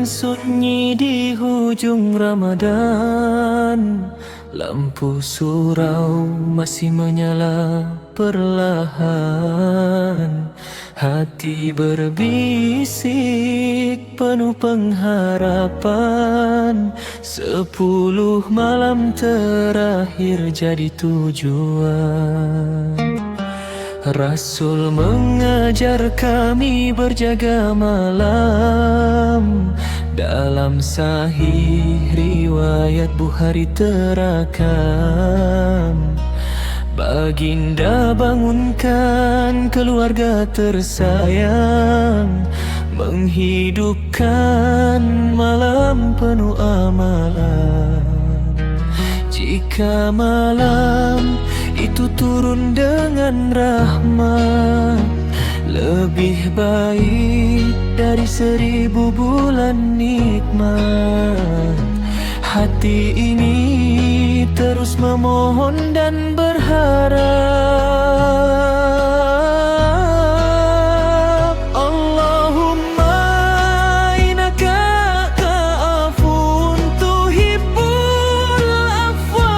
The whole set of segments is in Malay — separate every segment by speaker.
Speaker 1: sunyi di hujung Ramadan, lampu surau masih menyala perlahan. Hati berbisik penuh pengharapan, 10 malam terakhir jadi tujuan. Rasul mengajar kami berjaga malam, dalam sahih riwayat Bukhari terakam. Baginda bangunkan keluarga tersayang, menghidupkan malam penuh amalan. Jika malam itu turun dengan rahmat, lebih baik dari 1000 bulan nikmat. Hati ini terus memohon dan berharap, Allahumma innaka ka'afun tuhibbul afwa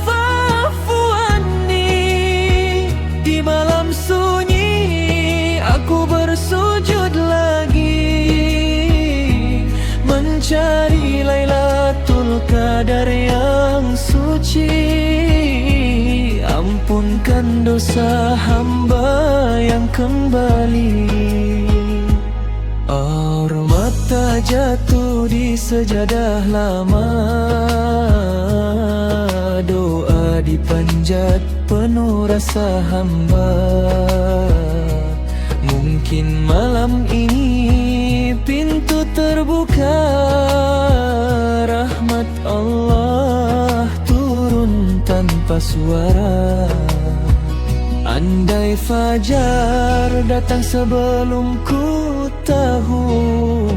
Speaker 1: fa'fu anni. Di malam sunyi aku bersujud lagi, mencari Lailatul Qadar yang suci. Ampunkan dosa hamba yang kembali. Air mata jatuh di sejadah lama, doa dipanjat penuh rasa hamba. Mungkin malam ini pintu terbuka, rahmat Allah turun tanpa suara. Andai fajar datang sebelum ku tahu,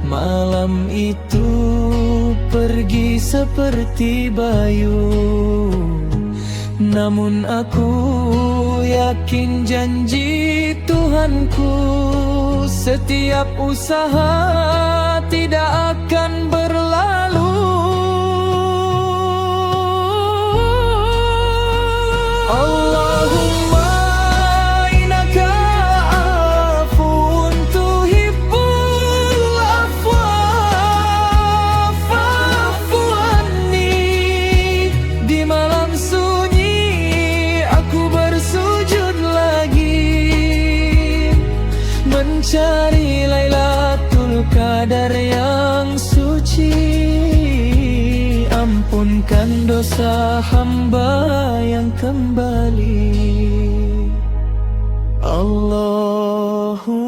Speaker 1: malam itu pergi seperti bayu. Namun aku yakin janji Tuhanku, setiap usaha tidak akan berlalu. Allahumma innaka afun tuhibbul afwa fa'fu anni. Di malam sunyi aku bersujud lagi, mencari Lailatul Qadar yang suci. Ampunkan dosa hamba yang kembali. Allahumma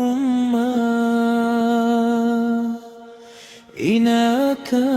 Speaker 1: innaka